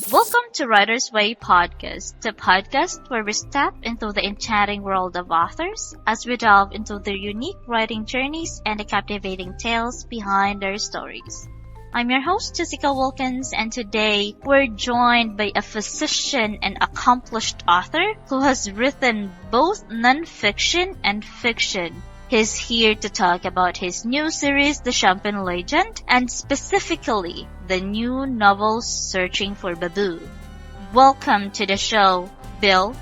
Welcome to Writer's Way Podcast, the podcast where we step into the enchanting world of authors as we delve into their unique writing journeys and the captivating tales behind their stories. I'm your host, Jessica Wilkins, and today we're joined by a physician and accomplished author who has written both nonfiction and fiction. He's here to talk about his new series, The Champion Legend, and specifically the new novel, Searching for Babbo. Welcome to the show, Bill.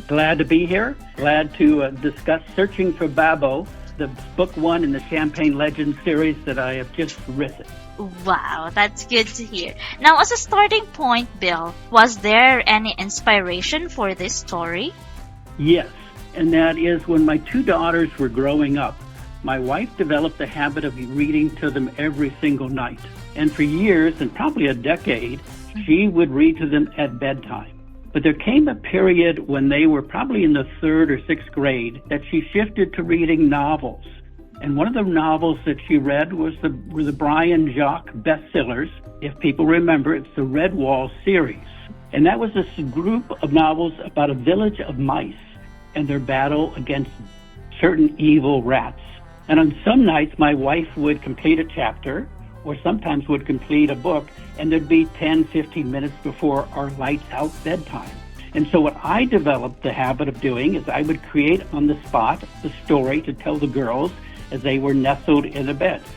Glad to be here. Glad to discuss Searching for Babbo, the book one in the Champagne Legend series that I have just written. Wow, that's good to hear. Now, as a starting point, Bill, was there any inspiration for this story? Yes, and that is when my two daughters were growing up. My wife developed the habit of reading to them every single night. And for years, and probably a decade, she would read to them at bedtime. But there came a period when they were probably in the third or sixth grade that she shifted to reading novels. And one of the novels that she read were the Brian Jacques bestsellers. If people remember, it's the Red Wall series. And that was this group of novels about a village of mice and their battle against certain evil rats. And on some nights, my wife would complete a chapter, or sometimes would complete a book, and there'd be 10, 15 minutes before our lights out bedtime. And so what I developed the habit of doing is I would create on the spot the story to tell the girls as they were nestled in the beds.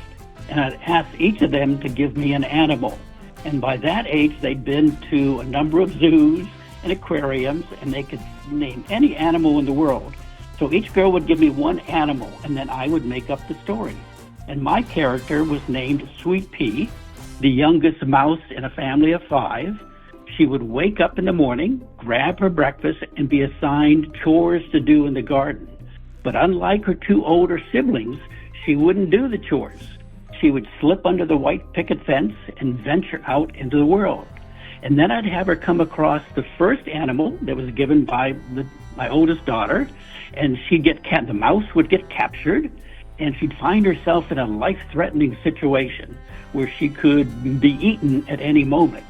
And I'd ask each of them to give me an animal. And by that age, they'd been to a number of zoos and aquariums, and they could name any animal in the world. So each girl would give me one animal, and then I would make up the story. And my character was named Sweet Pea, the youngest mouse in a family of 5. She would wake up in the morning, grab her breakfast, and be assigned chores to do in the garden. But unlike her two older siblings, she wouldn't do the chores. She would slip under the white picket fence and venture out into the world. And then I'd have her come across the first animal that was given by my oldest daughter, and the mouse would get captured, and she'd find herself in a life-threatening situation where she could be eaten at any moment.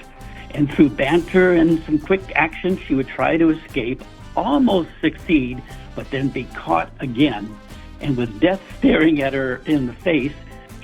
And through banter and some quick action, she would try to escape, almost succeed, but then be caught again. And with death staring at her in the face,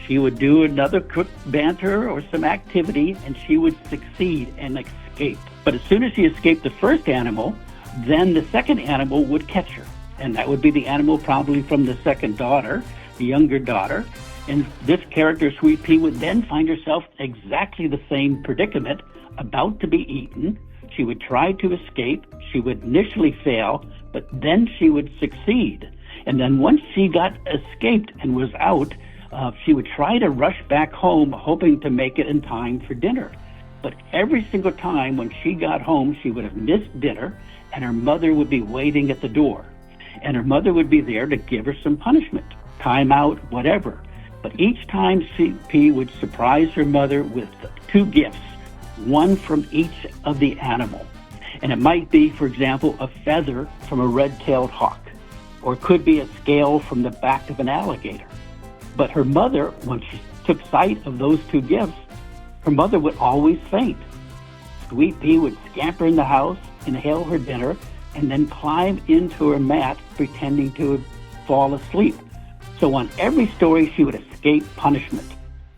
she would do another quick banter or some activity, and she would succeed and escape. But as soon as she escaped the first animal, then the second animal would catch her. And that would be the animal probably from the second daughter, the younger daughter. And this character, Sweet Pea, would then find herself exactly the same predicament, about to be eaten. She would try to escape. She would initially fail, but then she would succeed. And then once she got escaped and was out, she would try to rush back home, hoping to make it in time for dinner. But every single time when she got home, she would have missed dinner, and her mother would be waiting at the door. And her mother would be there to give her some punishment, time out, whatever. But each time CP would surprise her mother with 2 gifts, one from each of the animal. And it might be, for example, a feather from a red-tailed hawk, or it could be a scale from the back of an alligator. But her mother, when she took sight of those 2 gifts, her mother would always faint. Sweet Pea would scamper in the house, inhale her dinner, and then climb into her mat, pretending to fall asleep. So on every story, she would escape punishment.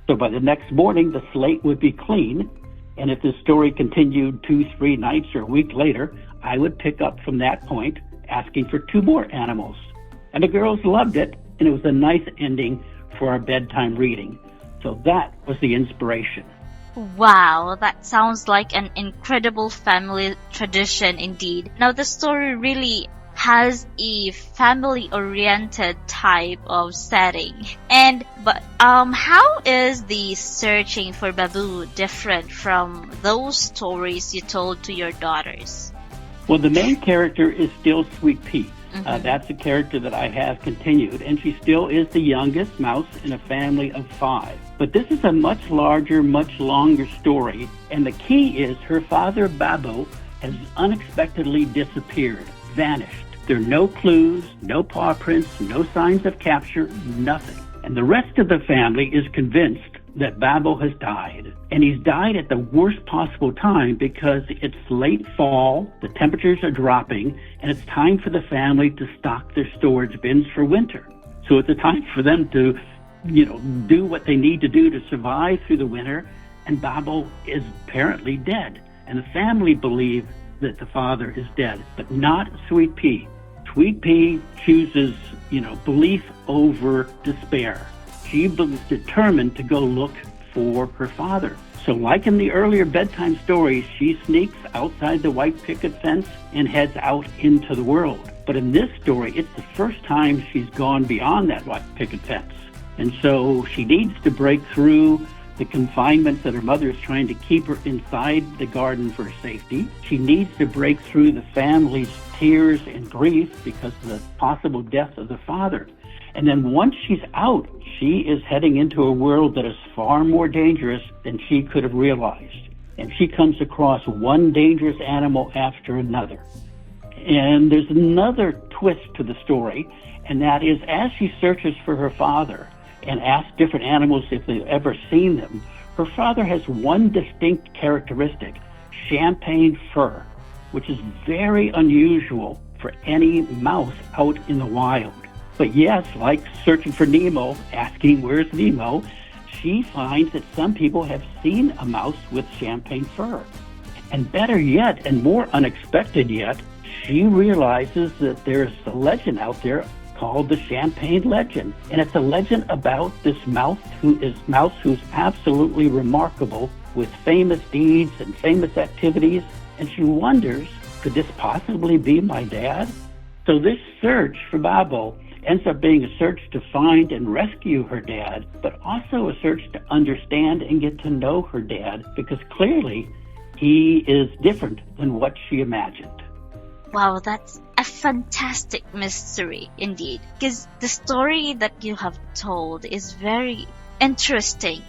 So by the next morning, the slate would be clean, and if the story continued 2, 3 nights or a week later, I would pick up from that point, asking for 2 more animals. And the girls loved it, and it was a nice ending for our bedtime reading. So that was the inspiration. Wow, that sounds like an incredible family tradition indeed. Now, the story really has a family-oriented type of setting. But how is the Searching for Babbo different from those stories you told to your daughters? Well, the main character is still Sweet Pea. That's a character that I have continued, and she still is the youngest mouse in a family of 5. But this is a much larger, much longer story, and the key is her father, Babbo, has unexpectedly disappeared, vanished. There are no clues, no paw prints, no signs of capture, nothing. And the rest of the family is convinced that Babbo has died. And he's died at the worst possible time because it's late fall, the temperatures are dropping, and it's time for the family to stock their storage bins for winter. So it's a time for them to, do what they need to do to survive through the winter, and Babbo is apparently dead. And the family believe that the father is dead, but not Sweet Pea. Sweet Pea chooses, belief over despair. She was determined to go look for her father. So like in the earlier bedtime stories, she sneaks outside the white picket fence and heads out into the world. But in this story, it's the first time she's gone beyond that white picket fence. And so she needs to break through the confinements that her mother is trying to keep her inside the garden for safety. She needs to break through the family's tears and grief because of the possible death of the father. And then once she's out, she is heading into a world that is far more dangerous than she could have realized. And she comes across one dangerous animal after another. And there's another twist to the story, and that is as she searches for her father and asks different animals if they've ever seen them, her father has one distinct characteristic, champagne fur, which is very unusual for any mouse out in the wild. But yes, like searching for Nemo, asking where's Nemo, she finds that some people have seen a mouse with champagne fur. And better yet, and more unexpected yet, she realizes that there's a legend out there called the Champagne Legend. And it's a legend about this mouse who's absolutely remarkable with famous deeds and famous activities. And she wonders, could this possibly be my dad? So this search for Babbo ends up being a search to find and rescue her dad, but also a search to understand and get to know her dad, because clearly he is different than what she imagined. Wow, that's a fantastic mystery indeed, because the story that you have told is very interesting.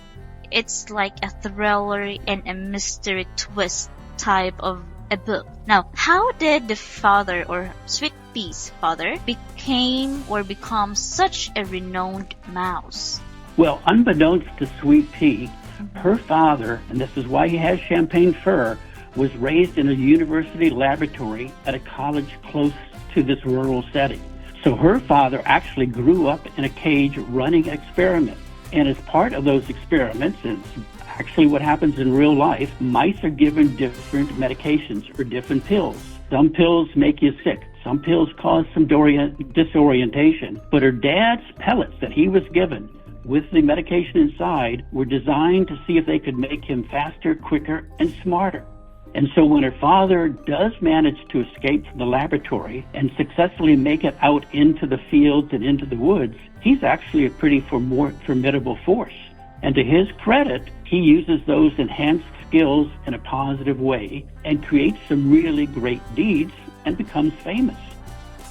It's like a thriller and a mystery twist type of a book. Now, how did the father, or Sweet Pea's father, become such a renowned mouse? Well, unbeknownst to Sweet Pea, her father, and this is why he has champagne fur, was raised in a university laboratory at a college close to this rural setting. So her father actually grew up in a cage running experiments. And as part of those experiments, it's actually what happens in real life, mice are given different medications or different pills. Some pills make you sick. Some pills cause some disorientation. But her dad's pellets that he was given with the medication inside were designed to see if they could make him faster, quicker, and smarter. And so when her father does manage to escape from the laboratory and successfully make it out into the fields and into the woods, he's actually a pretty formidable force. And to his credit, he uses those enhanced skills in a positive way and creates some really great deeds and becomes famous.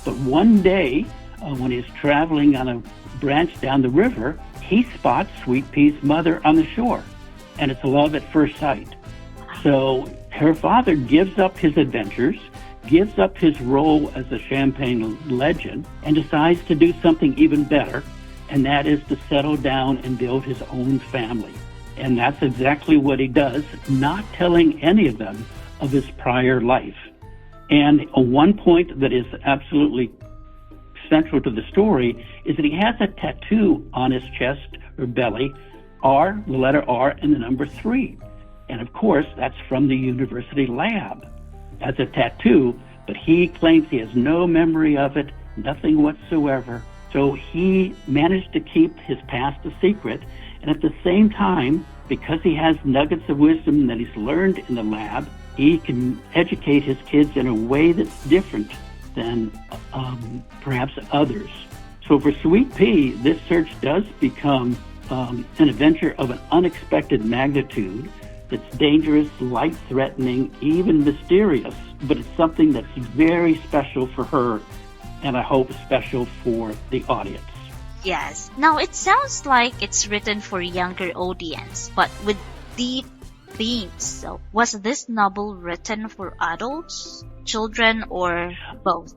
But one day, when he's traveling on a branch down the river, he spots Sweet Pea's mother on the shore. And it's love at first sight. So her father gives up his adventures, gives up his role as a Champagne Legend, and decides to do something even better, and that is to settle down and build his own family. And that's exactly what he does, not telling any of them of his prior life. And one point that is absolutely central to the story is that he has a tattoo on his chest or belly, R, the letter R, and the number 3. And of course, that's from the university lab as a tattoo, but he claims he has no memory of it, nothing whatsoever. So he managed to keep his past a secret, and at the same time, because he has nuggets of wisdom that he's learned in the lab, he can educate his kids in a way that's different than perhaps others. So for Sweet Pea, this search does become an adventure of an unexpected magnitude. It's dangerous, life-threatening, even mysterious, but it's something that's very special for her, and I hope special for the audience. Yes. Now, it sounds like it's written for a younger audience, but with deep themes. So, was this novel written for adults, children, or both?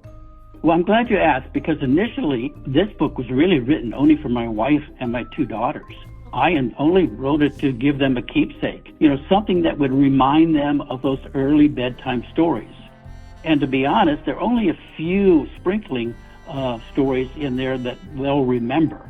Well, I'm glad you asked, because initially, this book was really written only for my wife and my 2 daughters. I only wrote it to give them a keepsake, something that would remind them of those early bedtime stories. And to be honest, there are only a few sprinkling stories in there that they'll remember,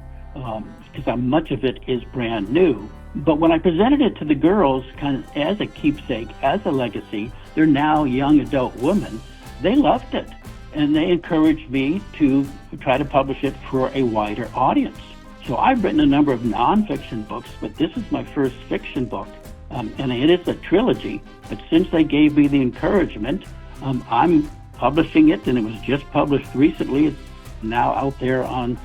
because much of it is brand new. But when I presented it to the girls kind of as a keepsake, as a legacy, they're now young adult women, they loved it. And they encouraged me to try to publish it for a wider audience. So I've written a number of nonfiction books, but this is my first fiction book, and it is a trilogy. But since they gave me the encouragement, I'm publishing it, and it was just published recently. It's now out there on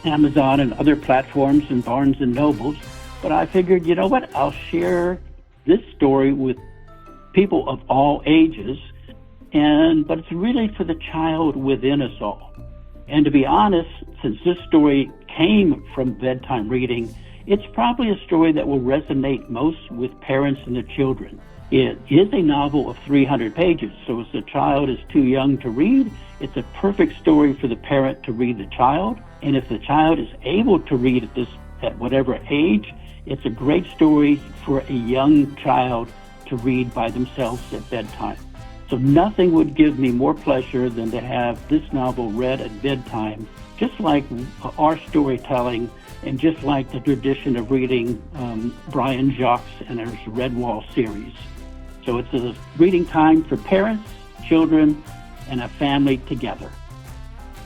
Amazon and other platforms and Barnes and Nobles. But I figured, you know what, I'll share this story with people of all ages, but it's really for the child within us all. And to be honest, since this story came from bedtime reading, it's probably a story that will resonate most with parents and their children. It is a novel of 300 pages, so if the child is too young to read, it's a perfect story for the parent to read the child. And if the child is able to read at whatever age, it's a great story for a young child to read by themselves at bedtime. So nothing would give me more pleasure than to have this novel read at bedtime, just like our storytelling and just like the tradition of reading Brian Jacques and his Redwall series. So it's a reading time for parents, children, and a family together.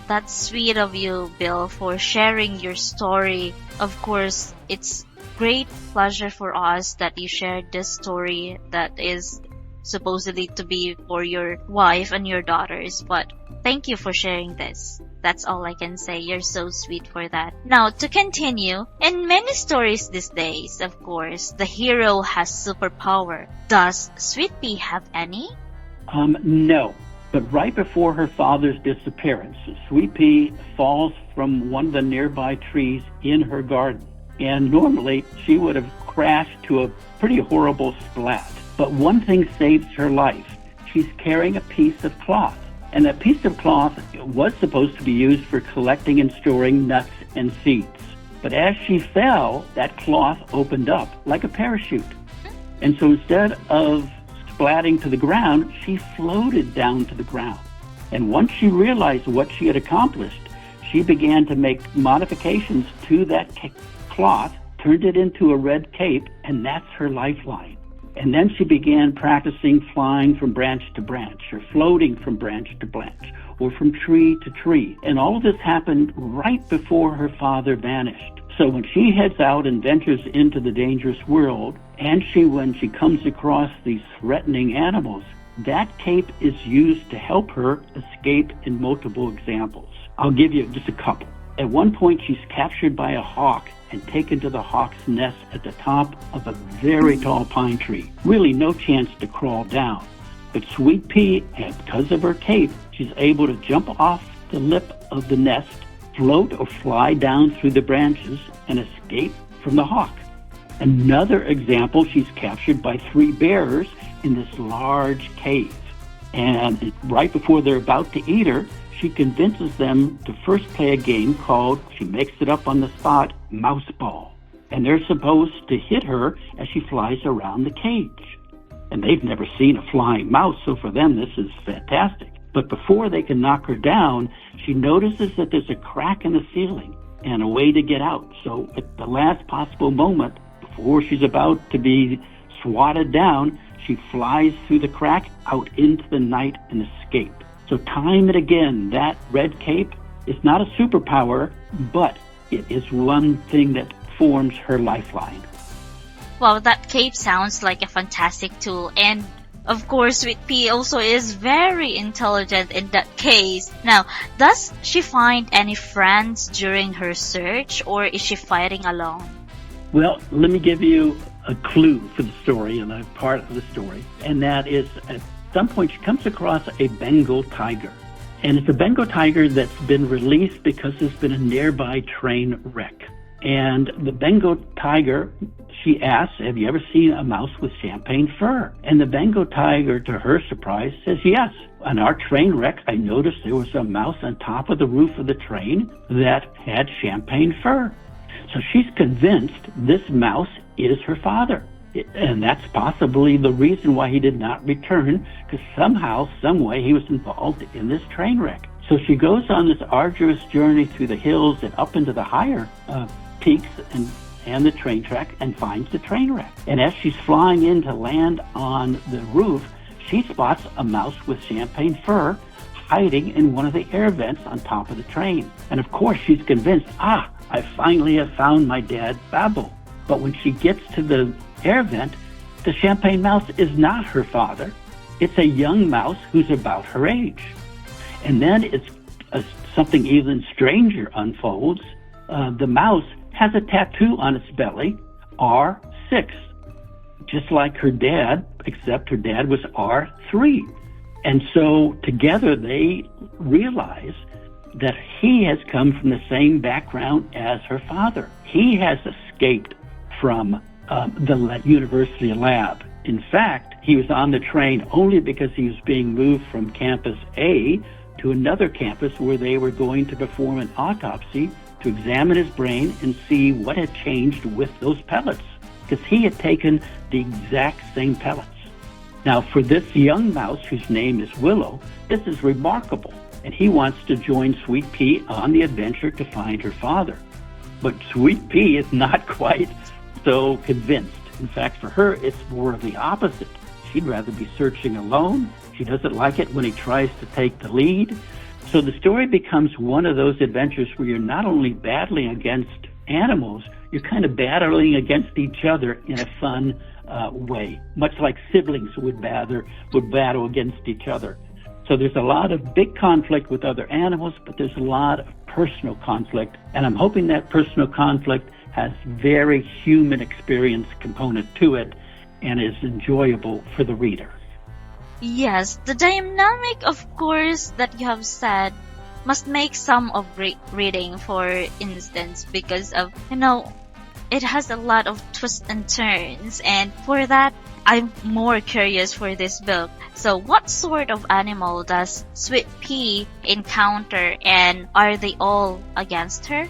That's sweet of you, Bill, for sharing your story. Of course, it's great pleasure for us that you shared this story that is supposedly to be for your wife and your daughters, but thank you for sharing this. That's all I can say. You're so sweet for that. Now, to continue, in many stories these days, of course, the hero has superpower. Does Sweet Pea have any? No. But right before her father's disappearance, Sweet Pea falls from one of the nearby trees in her garden. And normally, she would have crashed to a pretty horrible splat. But one thing saves her life. She's carrying a piece of cloth. And that piece of cloth was supposed to be used for collecting and storing nuts and seeds. But as she fell, that cloth opened up like a parachute. And so instead of splatting to the ground, she floated down to the ground. And once she realized what she had accomplished, she began to make modifications to that cloth, turned it into a red cape, and that's her lifeline. And then she began practicing flying from branch to branch, or floating from branch to branch, or from tree to tree. And all of this happened right before her father vanished. So when she heads out and ventures into the dangerous world, and when she comes across these threatening animals, that cape is used to help her escape in multiple examples. I'll give you just a couple. At one point, she's captured by a hawk and taken to the hawk's nest at the top of a very tall pine tree. Really no chance to crawl down. But Sweet Pea, because of her cape, she's able to jump off the lip of the nest, float or fly down through the branches, and escape from the hawk. Another example, she's captured by 3 bears in this large cave. And right before they're about to eat her, she convinces them to first play a game called, she makes it up on the spot, mouse ball. And they're supposed to hit her as she flies around the cage. And they've never seen a flying mouse, so for them this is fantastic. But before they can knock her down, she notices that there's a crack in the ceiling and a way to get out. So at the last possible moment, before she's about to be swatted down, she flies through the crack out into the night and escapes. So time and again, that red cape is not a superpower, but it is one thing that forms her lifeline. Well, that cape sounds like a fantastic tool, and of course, Sweet Pea also is very intelligent in that case. Now, does she find any friends during her search, or is she fighting alone? Well, let me give you a clue for the story and a part of the story, and that is at some point she comes across a Bengal tiger. And it's a Bengal tiger that's been released because there's been a nearby train wreck. And the Bengal tiger, she asks, have you ever seen a mouse with champagne fur? And the Bengal tiger, to her surprise, says yes. On our train wreck, I noticed there was a mouse on top of the roof of the train that had champagne fur. So she's convinced this mouse is her father. And that's possibly the reason why he did not return, because somehow, some way, he was involved in this train wreck. So she goes on this arduous journey through the hills and up into the higher peaks and the train track and finds the train wreck. And as she's flying in to land on the roof, she spots a mouse with champagne fur hiding in one of the air vents on top of the train. And of course, she's convinced, I finally have found my dad, Babbo. But when she gets to the air vent, the champagne mouse is not her father. It's a young mouse who's about her age. And then something even stranger unfolds. The mouse has a tattoo on its belly, R6, just like her dad, except her dad was R3. And so together they realize that he has come from the same background as her father. He has escaped from the university lab. In fact, he was on the train only because he was being moved from campus A to another campus where they were going to perform an autopsy to examine his brain and see what had changed with those pellets, because he had taken the exact same pellets. Now, for this young mouse, whose name is Willow, this is remarkable, and he wants to join Sweet Pea on the adventure to find her father. But Sweet Pea is not quite so convinced. In fact, for her, it's more of the opposite. She'd rather be searching alone. She doesn't like it when he tries to take the lead. So the story becomes one of those adventures where you're not only battling against animals, you're kind of battling against each other in a fun way, much like siblings would battle against each other. So there's a lot of big conflict with other animals, but there's a lot of personal conflict. And I'm hoping that personal conflict has very human experience component to it and is enjoyable for the reader. Yes, the dynamic, of course, that you have said must make some of great reading, for instance, because of, it has a lot of twists and turns, and for that, I'm more curious for this book. So what sort of animal does Sweet Pea encounter, and are they all against her?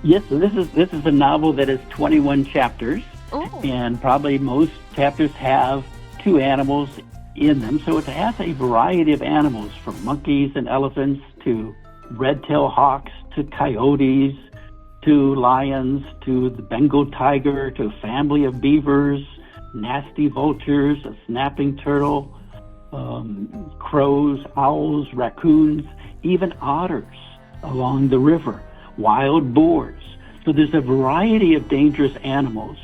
Yes, so this is a novel that is 21 chapters. Ooh. And probably most chapters have two animals in them. So it has a variety of animals, from monkeys and elephants to red-tailed hawks to coyotes to lions to the Bengal tiger to a family of beavers, nasty vultures, a snapping turtle, crows, owls, raccoons, even otters along the river, wild boars. So there's a variety of dangerous animals.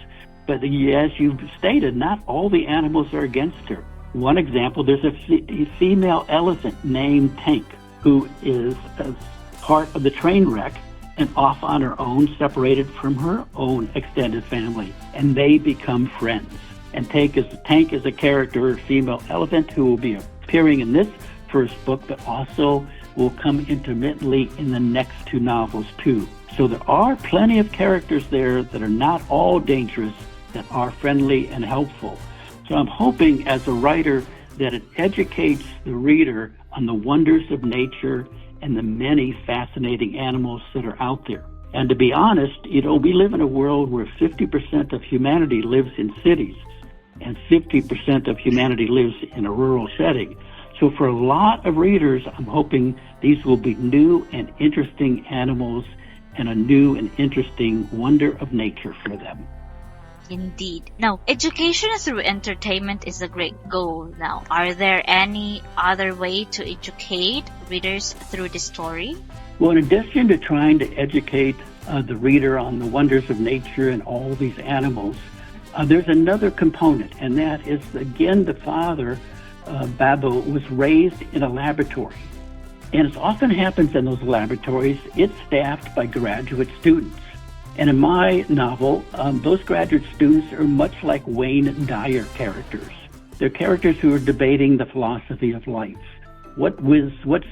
But as you've stated, not all the animals are against her. One example, there's a female elephant named Tank, who is a part of the train wreck and off on her own, separated from her own extended family. And they become friends. And Tank is a character, a female elephant, who will be appearing in this first book, but also will come intermittently in the next two novels, too. So there are plenty of characters there that are not all dangerous, that are friendly and helpful. So I'm hoping as a writer that it educates the reader on the wonders of nature and the many fascinating animals that are out there. And to be honest, we live in a world where 50% of humanity lives in cities and 50% of humanity lives in a rural setting. So for a lot of readers, I'm hoping these will be new and interesting animals and a new and interesting wonder of nature for them. Indeed. Now, education through entertainment is a great goal. Now, are there any other way to educate readers through the story? Well, in addition to trying to educate the reader on the wonders of nature and all these animals, there's another component, and that is, again, the father, Babbo, was raised in a laboratory. And as often happens in those laboratories, it's staffed by graduate students. And in my novel, those graduate students are much like Wayne Dyer characters. They're characters who are debating the philosophy of life. What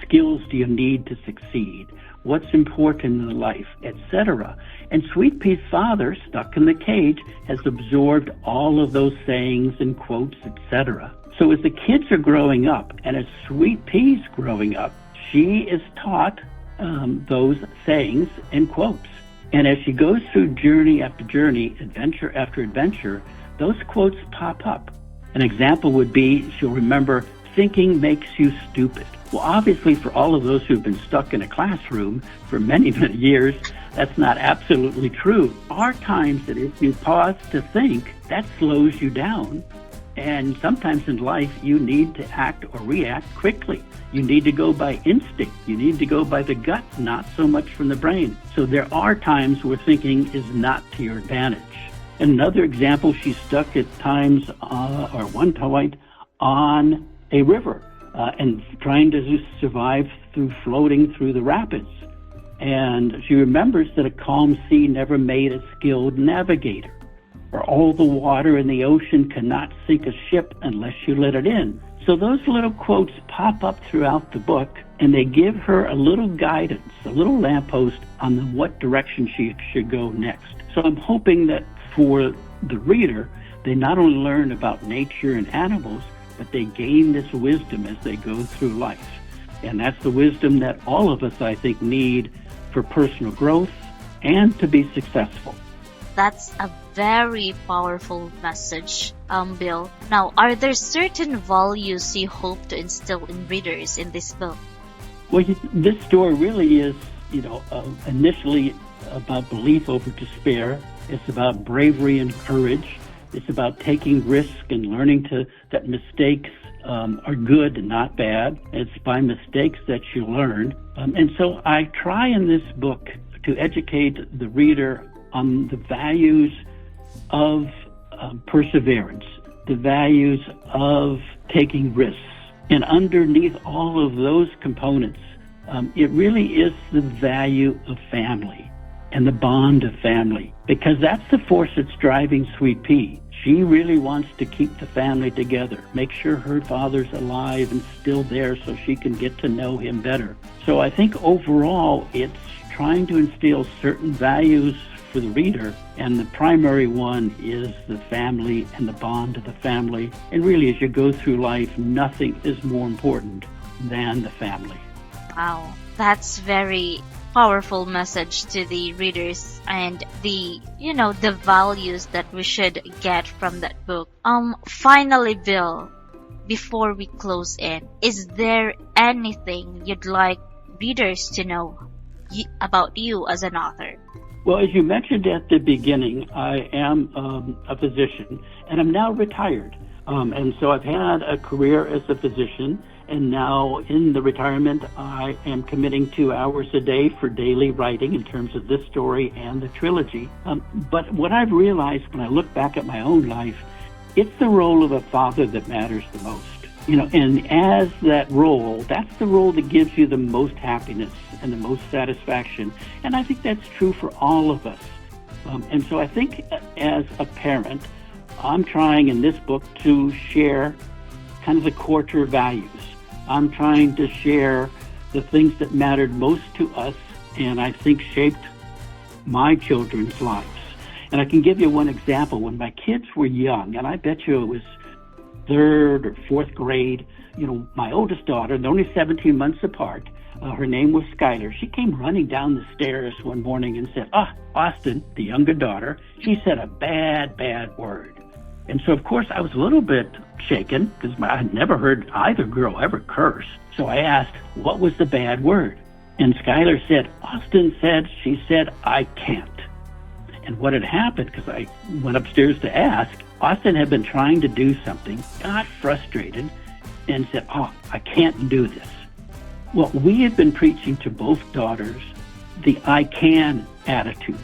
skills do you need to succeed? What's important in life, etc. And Sweet Pea's father, stuck in the cage, has absorbed all of those sayings and quotes, etc. So as the kids are growing up, and as Sweet Pea's growing up, she is taught those sayings and quotes. And as she goes through journey after journey, adventure after adventure, those quotes pop up. An example would be, she'll remember, thinking makes you stupid. Well, obviously, for all of those who've been stuck in a classroom for many, many years, that's not absolutely true. There are times that if you pause to think, that slows you down. And sometimes in life, you need to act or react quickly. You need to go by instinct. You need to go by the gut, not so much from the brain. So there are times where thinking is not to your advantage. Another example, she's stuck at times, or one point, on a river and trying to survive through floating through the rapids. And she remembers that a calm sea never made a skilled navigator, or all the water in the ocean cannot sink a ship unless you let it in. So those little quotes pop up throughout the book, and they give her a little guidance, a little lamppost on what direction she should go next. So I'm hoping that for the reader, they not only learn about nature and animals, but they gain this wisdom as they go through life. And that's the wisdom that all of us, I think, need for personal growth and to be successful. That's a very powerful message, Bill. Now, are there certain values you hope to instill in readers in this book? Well, this story really is, initially about belief over despair. It's about bravery and courage. It's about taking risk and learning that mistakes are good and not bad. It's by mistakes that you learn. And so I try in this book to educate the reader on the values of perseverance, the values of taking risks. And underneath all of those components, it really is the value of family and the bond of family, because that's the force that's driving Sweet Pea. She really wants to keep the family together, make sure her father's alive and still there so she can get to know him better. So I think overall it's trying to instill certain values for the reader, and the primary one is the family and the bond of the family. And really, as you go through life, nothing is more important than the family. Wow, that's very powerful message to the readers, and the values that we should get from that book. Finally, Bill, before we close in, is there anything you'd like readers to know about you as an author? Well, as you mentioned at the beginning, I am a physician, and I'm now retired. And so I've had a career as a physician, and now in the retirement, I am committing 2 hours a day for daily writing in terms of this story and the trilogy. But what I've realized when I look back at my own life, it's the role of a father that matters the most. And as that role, that's the role that gives you the most happiness and the most satisfaction. And I think that's true for all of us. And so I think as a parent, I'm trying in this book to share kind of the core values. I'm trying to share the things that mattered most to us and I think shaped my children's lives. And I can give you one example. When my kids were young, and I bet you it was third or fourth grade, my oldest daughter, they're only 17 months apart, her name was Skylar. She came running down the stairs one morning and said, Austin, the younger daughter, she said a bad word. And so, of course, I was a little bit shaken because I had never heard either girl ever curse. So I asked, what was the bad word? And Skylar said, she said, I can't. And what had happened, because I went upstairs to ask, Austin had been trying to do something, got frustrated, and said, I can't do this. Well, we had been preaching to both daughters the I can attitude,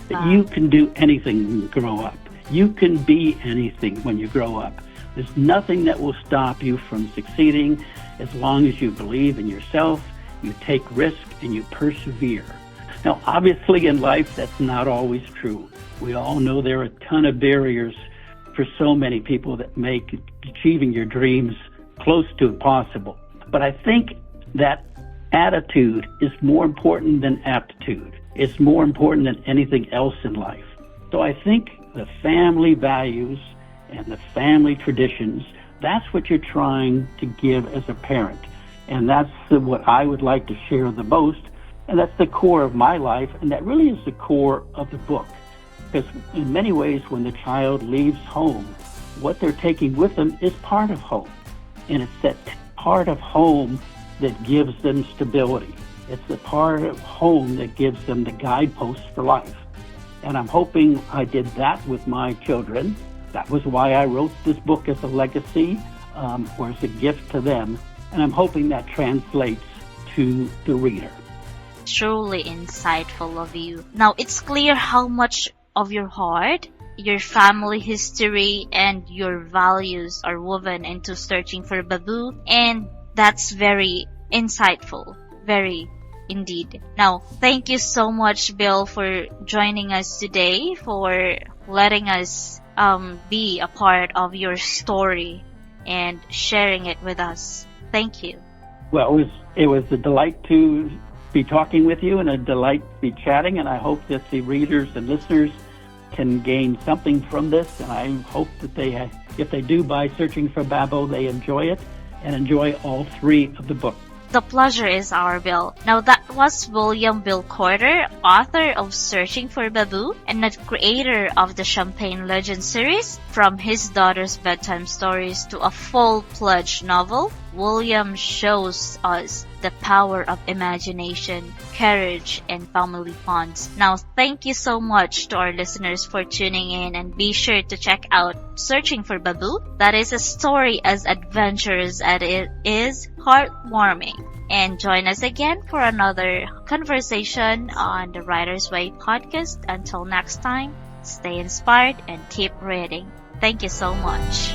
that you can do anything when you grow up. You can be anything when you grow up. There's nothing that will stop you from succeeding as long as you believe in yourself, you take risk, and you persevere. Now, obviously in life, that's not always true. We all know there are a ton of barriers for so many people that make achieving your dreams close to impossible. But I think that attitude is more important than aptitude. It's more important than anything else in life. So I think the family values and the family traditions, that's what you're trying to give as a parent. And that's what I would like to share the most. And that's the core of my life, and that really is the core of the book. Because in many ways, when the child leaves home, what they're taking with them is part of home. And it's that part of home that gives them stability. It's the part of home that gives them the guideposts for life. And I'm hoping I did that with my children. That was why I wrote this book as a legacy, or as a gift to them. And I'm hoping that translates to the reader. Truly insightful of you. Now, it's clear how much of your heart, your family history, and your values are woven into Searching for Babbo, and that's very insightful. Very indeed. Now, thank you so much, Bill, for joining us today, for letting us be a part of your story and sharing it with us. Thank you. Well, it was a delight to be talking with you and a delight to be chatting, and I hope that the readers and listeners can gain something from this, and I hope that if they do buy Searching for Babbo, they enjoy it and enjoy all three of the books. The pleasure is our, Bill. Now, that was William Bill Corder, author of Searching for Babbo and the creator of the Champagne Legend series. From his daughter's bedtime stories to a full-fledged novel, William shows us the power of imagination, courage, and family bonds. Now, thank you so much to our listeners for tuning in, and be sure to check out Searching for Babbo. That is a story as adventurous as it is heartwarming. And join us again for another conversation on the Writer's Way podcast. Until next time, stay inspired and keep reading. Thank you so much.